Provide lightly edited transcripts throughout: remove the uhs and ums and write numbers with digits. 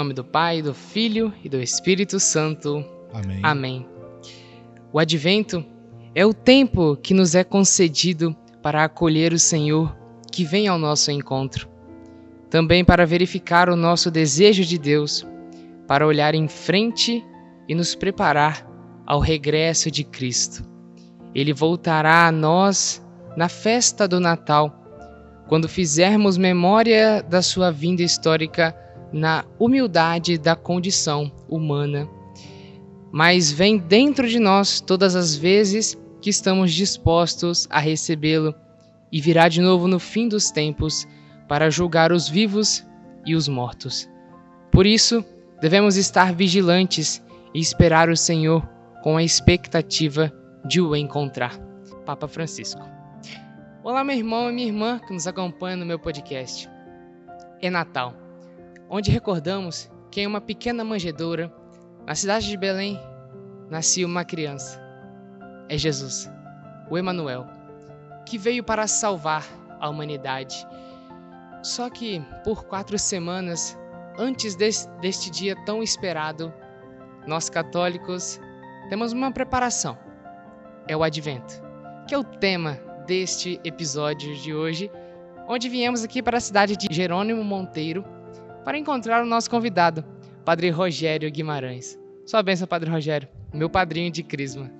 nome do Pai, do Filho e do Espírito Santo. Amém. Amém. O Advento é o tempo que nos é concedido para acolher o Senhor que vem ao nosso encontro. Também para verificar o nosso desejo de Deus, para olhar em frente e nos preparar ao regresso de Cristo. Ele voltará a nós na festa do Natal, quando fizermos memória da sua vinda histórica na humildade da condição humana. Mas vem dentro de nós todas as vezes que estamos dispostos a recebê-lo e virá de novo no fim dos tempos para julgar os vivos e os mortos. Por isso, devemos estar vigilantes e esperar o Senhor com a expectativa de o encontrar. Papa Francisco. Olá, meu irmão e minha irmã que nos acompanham no meu podcast. É Natal, onde recordamos que em uma pequena manjedoura, na cidade de Belém, nascia uma criança. É Jesus, o Emanuel, que veio para salvar a humanidade. Só que por 4 semanas antes deste dia tão esperado, nós católicos temos uma preparação. É o Advento, que é o tema deste episódio de hoje, onde viemos aqui para a cidade de Jerônimo Monteiro para encontrar o nosso convidado, Padre Rogério Guimarães. Sua bênção, Padre Rogério, meu padrinho de Crisma.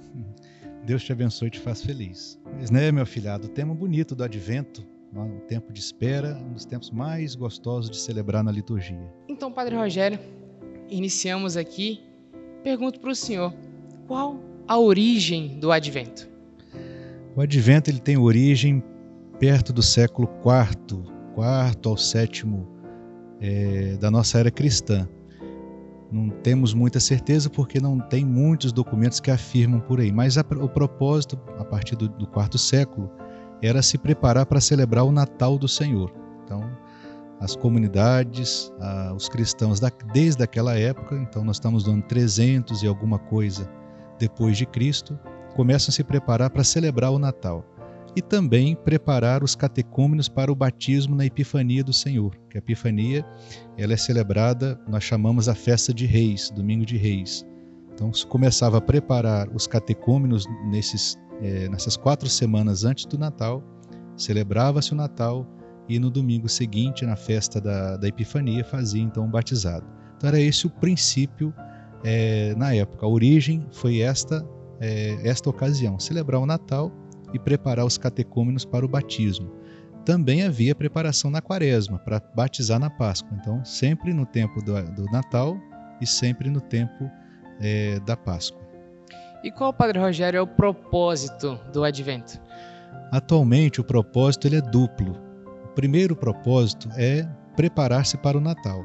Deus te abençoe e te faça feliz. Mas, né, meu afilhado, o tema bonito do Advento, um tempo de espera, um dos tempos mais gostosos de celebrar na liturgia. Então, Padre Rogério, iniciamos aqui. Pergunto para o senhor, qual a origem do Advento? O Advento ele tem origem perto do século IV ao VII da nossa era cristã. Não temos muita certeza porque não tem muitos documentos que afirmam por aí, mas o propósito, a partir do quarto século, era se preparar para celebrar o Natal do Senhor. Então, as comunidades, os cristãos desde aquela época, então nós estamos no ano 300 e alguma coisa depois de Cristo, começam a se preparar para celebrar o Natal. E também preparar os catecúmenos para o batismo na Epifania do Senhor. Que a Epifania ela é celebrada, nós chamamos a festa de Reis, Domingo de Reis. Então se começava a preparar os catecúmenos nessas 4 semanas antes do Natal, celebrava-se o Natal e no domingo seguinte, na festa da Epifania, fazia então o batizado. Então era esse o princípio na época. A origem foi esta ocasião, celebrar o Natal e preparar os catecúmenos para o batismo. Também havia preparação na Quaresma, para batizar na Páscoa. Então, sempre no tempo do Natal e sempre no tempo da Páscoa. E qual, Padre Rogério, é o propósito do Advento? Atualmente, o propósito ele é duplo. O primeiro propósito é preparar-se para o Natal.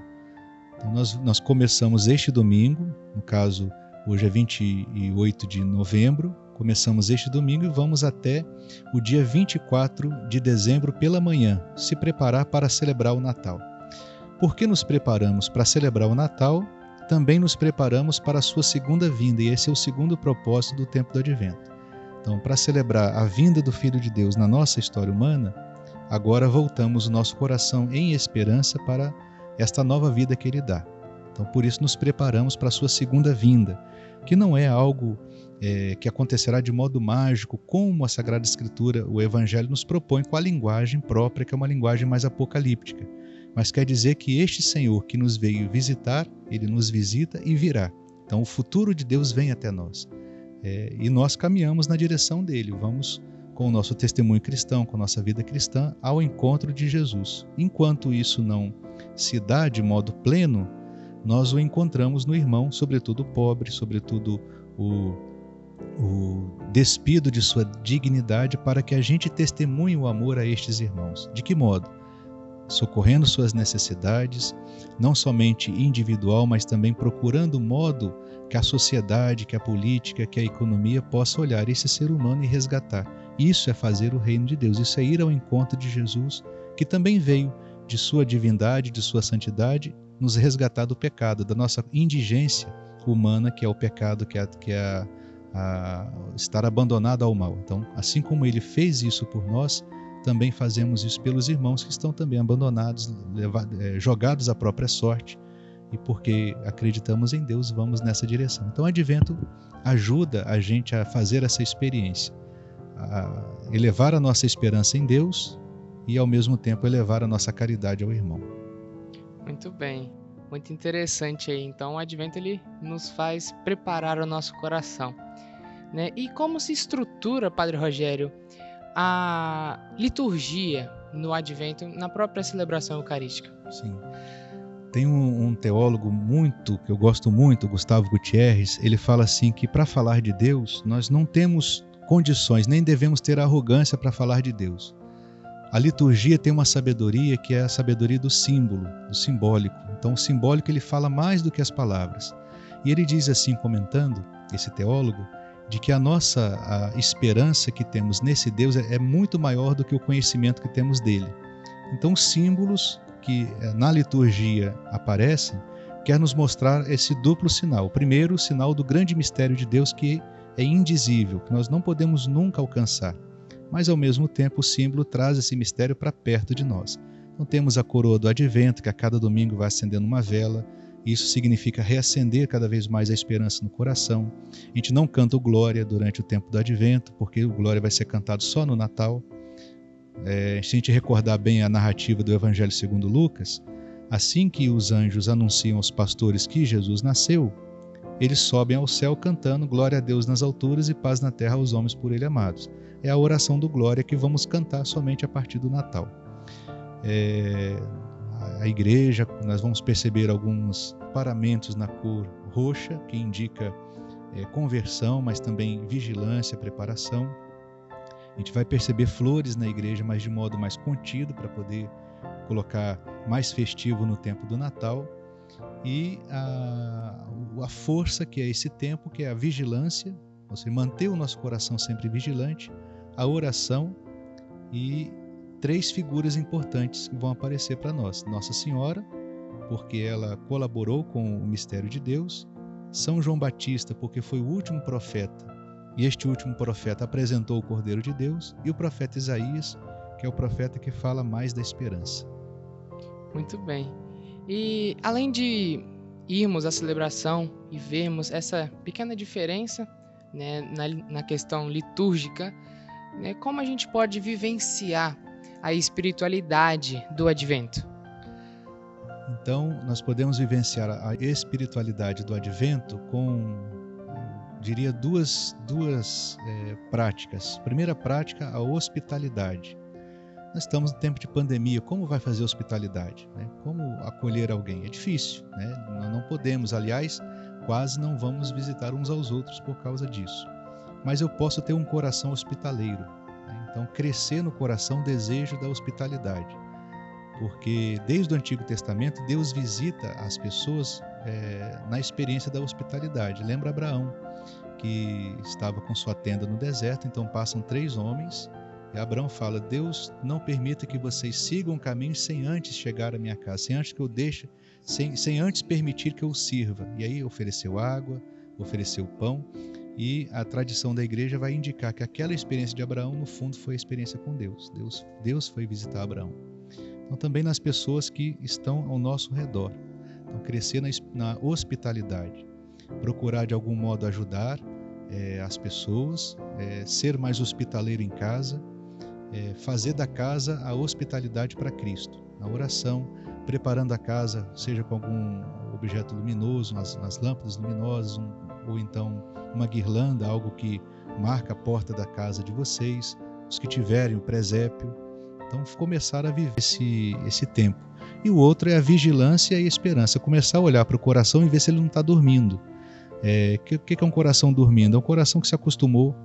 Então, nós começamos este domingo, no caso, hoje é 28 de novembro, começamos este domingo e vamos até o dia 24 de dezembro pela manhã, se preparar para celebrar o Natal. Por que nos preparamos para celebrar o Natal? Também nos preparamos para a sua segunda vinda, e esse é o segundo propósito do tempo do Advento. Então, para celebrar a vinda do Filho de Deus na nossa história humana, agora voltamos o nosso coração em esperança para esta nova vida que Ele dá. Então, por isso nos preparamos para a sua segunda vinda, que não é algo que acontecerá de modo mágico, como a Sagrada Escritura, o Evangelho nos propõe com a linguagem própria, que é uma linguagem mais apocalíptica. Mas quer dizer que este Senhor que nos veio visitar, Ele nos visita e virá. Então o futuro de Deus vem até nós. E nós caminhamos na direção dele, vamos com o nosso testemunho cristão, com a nossa vida cristã, ao encontro de Jesus. Enquanto isso não se dá de modo pleno, nós o encontramos no irmão, sobretudo o pobre, sobretudo o despido de sua dignidade, para que a gente testemunhe o amor a estes irmãos. De que modo? Socorrendo suas necessidades, não somente individual, mas também procurando o modo que a sociedade, que a política, que a economia possa olhar esse ser humano e resgatar. Isso é fazer o reino de Deus, isso é ir ao encontro de Jesus, que também veio de sua divindade, de sua santidade, nos resgatar do pecado, da nossa indigência humana, que é o pecado, que é estar abandonado ao mal. Então, assim como Ele fez isso por nós, também fazemos isso pelos irmãos que estão também abandonados, jogados à própria sorte, e porque acreditamos em Deus, vamos nessa direção. Então o Advento ajuda a gente a fazer essa experiência, a elevar a nossa esperança em Deus e ao mesmo tempo elevar a nossa caridade ao irmão. Muito bem, muito interessante aí. Então o Advento ele nos faz preparar o nosso coração, né? E como se estrutura, Padre Rogério, a liturgia no Advento, na própria celebração eucarística? Sim. Tem um teólogo que eu gosto muito, Gustavo Gutierrez, ele fala assim que para falar de Deus, nós não temos condições, nem devemos ter arrogância para falar de Deus. A liturgia tem uma sabedoria que é a sabedoria do símbolo, do simbólico. Então o simbólico ele fala mais do que as palavras. E ele diz assim, comentando, esse teólogo, de que a esperança que temos nesse Deus é muito maior do que o conhecimento que temos dele. Então os símbolos que na liturgia aparecem quer nos mostrar esse duplo sinal. O primeiro, o sinal do grande mistério de Deus que é indizível, que nós não podemos nunca alcançar. Mas ao mesmo tempo o símbolo traz esse mistério para perto de nós. Então temos a coroa do Advento, que a cada domingo vai acendendo uma vela. Isso significa reacender cada vez mais a esperança no coração. A gente não canta o Glória durante o tempo do Advento, porque o Glória vai ser cantado só no Natal. Se a gente recordar bem a narrativa do Evangelho segundo Lucas, assim que os anjos anunciam aos pastores que Jesus nasceu, eles sobem ao céu cantando Glória a Deus nas alturas e paz na terra aos homens por ele amados. É a oração do Glória que vamos cantar somente a partir do Natal. A igreja, nós vamos perceber alguns paramentos na cor roxa, que indica conversão, mas também vigilância, preparação. A gente vai perceber flores na igreja, mas de modo mais contido, para poder colocar mais festivo no tempo do Natal. E a força que é esse tempo, que é a vigilância, você manter o nosso coração sempre vigilante, a oração e 3 figuras importantes que vão aparecer para nós. Nossa Senhora, porque ela colaborou com o mistério de Deus. São João Batista, porque foi o último profeta, e este último profeta apresentou o Cordeiro de Deus. E o profeta Isaías, que é o profeta que fala mais da esperança. Muito bem. E além de irmos à celebração e vermos essa pequena diferença, né, na questão litúrgica, né, como a gente pode vivenciar a espiritualidade do Advento? Então, nós podemos vivenciar a espiritualidade do Advento com, eu diria, duas práticas. Primeira prática, a hospitalidade. Nós estamos no tempo de pandemia, como vai fazer hospitalidade? Né? Como acolher alguém? É difícil, né? Nós não podemos, aliás, quase não vamos visitar uns aos outros por causa disso. Mas eu posso ter um coração hospitaleiro, né? Então, crescer no coração o desejo da hospitalidade. Porque desde o Antigo Testamento, Deus visita as pessoas na experiência da hospitalidade. Lembra Abraão, que estava com sua tenda no deserto, então passam 3 homens, e Abraão fala: Deus não permita que vocês sigam o caminho sem antes chegar à minha casa, sem antes que eu deixe, sem antes permitir que eu sirva. E aí ofereceu água, ofereceu pão, e a tradição da igreja vai indicar que aquela experiência de Abraão, no fundo, foi a experiência com Deus. Deus foi visitar Abraão. Então também nas pessoas que estão ao nosso redor. Então crescer na hospitalidade, procurar de algum modo ajudar as pessoas, ser mais hospitaleiro em casa, fazer da casa a hospitalidade para Cristo, na oração, preparando a casa, seja com algum objeto luminoso, nas lâmpadas luminosas, ou então uma guirlanda, algo que marca a porta da casa de vocês, os que tiverem o presépio. Então, começar a viver esse tempo. E o outro é a vigilância e a esperança. Começar a olhar para o coração e ver se ele não está dormindo. O que é um coração dormindo? É um coração que se acostumou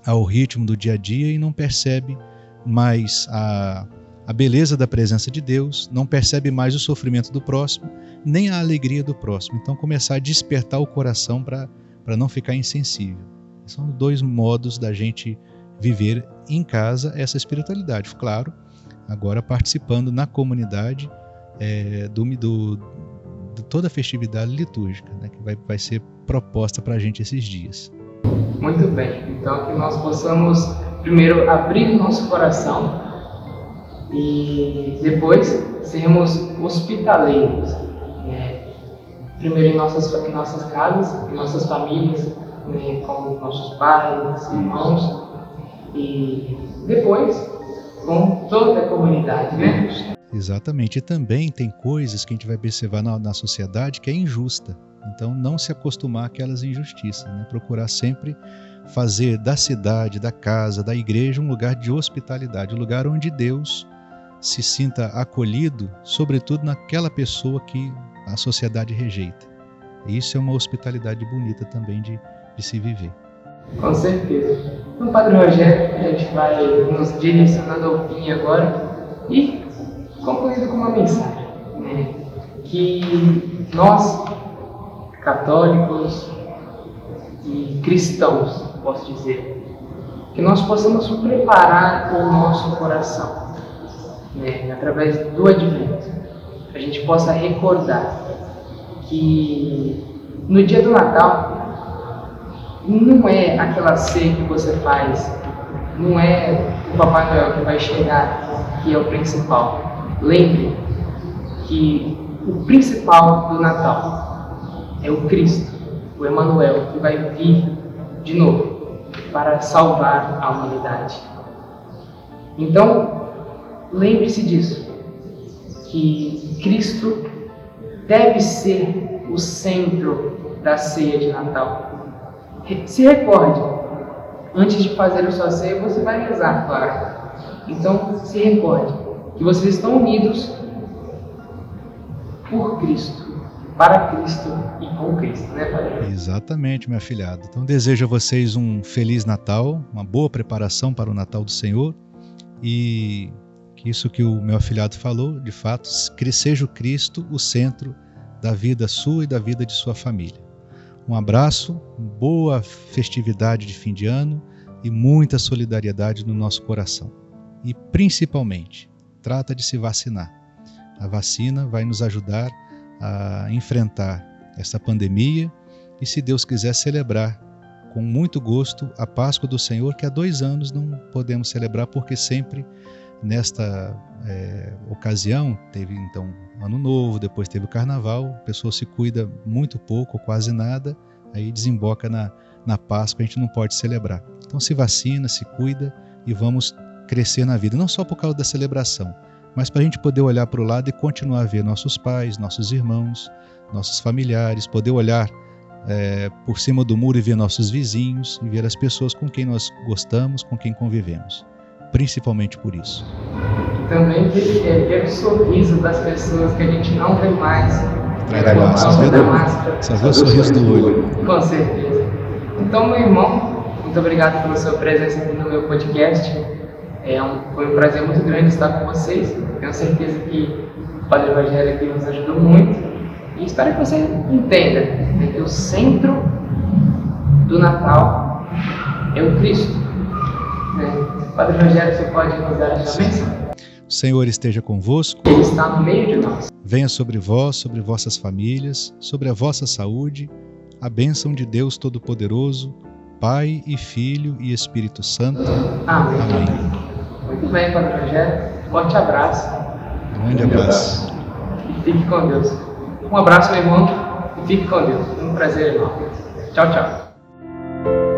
ao ritmo do dia a dia e não percebe mais a beleza da presença de Deus, não percebe mais o sofrimento do próximo, nem a alegria do próximo. Então, começar a despertar o coração para não ficar insensível. São 2 modos da gente viver em casa essa espiritualidade, claro, agora participando na comunidade de toda a festividade litúrgica, né, que vai ser proposta para a gente esses dias. Muito bem, então que nós possamos primeiro abrir o nosso coração e depois sermos hospitaleiros, primeiro em nossas casas, em nossas famílias, né, como nossos pais, irmãos, e depois com toda a comunidade, né? Exatamente. E também tem coisas que a gente vai observar na sociedade que é injusta. Então, não se acostumar àquelas injustiças, né? Procurar sempre fazer da cidade, da casa, da igreja um lugar de hospitalidade, um lugar onde Deus se sinta acolhido, sobretudo naquela pessoa que a sociedade rejeita. E isso é uma hospitalidade bonita também de se viver. Com certeza. Então, Padre Rogério, a gente vai nos direcionando ao fim agora e concluindo com uma mensagem, né? Que nós, católicos e cristãos, posso dizer, que nós possamos preparar o nosso coração, né? Através do Advento, a gente possa recordar que no dia do Natal não é aquela ceia que você faz, não é o Papai Noel que vai chegar que é o principal. Lembre que o principal do Natal é o Cristo, o Emmanuel, que vai vir de novo para salvar a humanidade. Então, lembre-se disso, que Cristo deve ser o centro da ceia de Natal. Se recorde, antes de fazer a sua ceia, você vai rezar, claro. Então, se recorde que vocês estão unidos por Cristo, para Cristo e com Cristo, né, Padre? Exatamente, meu afilhado. Então, desejo a vocês um Feliz Natal, uma boa preparação para o Natal do Senhor e que isso que o meu afilhado falou, de fato, seja o Cristo o centro da vida sua e da vida de sua família. Um abraço, boa festividade de fim de ano e muita solidariedade no nosso coração. E principalmente, trata de se vacinar. A vacina vai nos ajudar a enfrentar essa pandemia e, se Deus quiser, celebrar com muito gosto a Páscoa do Senhor, que há 2 anos não podemos celebrar, porque sempre nesta ocasião teve então Ano Novo, depois teve o Carnaval, a pessoa se cuida muito pouco, quase nada, aí desemboca na Páscoa, a gente não pode celebrar. Então se vacina, se cuida e vamos crescer na vida, não só por causa da celebração, mas para a gente poder olhar para o lado e continuar a ver nossos pais, nossos irmãos, nossos familiares, poder olhar por cima do muro e ver nossos vizinhos e ver as pessoas com quem nós gostamos, com quem convivemos, principalmente por isso. E também ver o sorriso das pessoas que a gente não vê mais. Só vê o sorriso do olho. Com certeza. Então, meu irmão, muito obrigado pela sua presença aqui no meu podcast. Foi um prazer muito grande estar com vocês. Tenho certeza que o Padre Rogério aqui nos ajudou muito. E espero que você entenda, né, que o centro do Natal é o Cristo. Né? Padre Rogério, você pode nos dar a sua bênção? O Senhor esteja convosco. Ele está no meio de nós. Venha sobre vós, sobre vossas famílias, sobre a vossa saúde, a bênção de Deus Todo-Poderoso, Pai e Filho e Espírito Santo. Amém. Amém. Muito bem, Padre Rogério. Forte abraço. Grande abraço. E fique com Deus. Um abraço, meu irmão. E fique com Deus. Um prazer enorme. Tchau, tchau.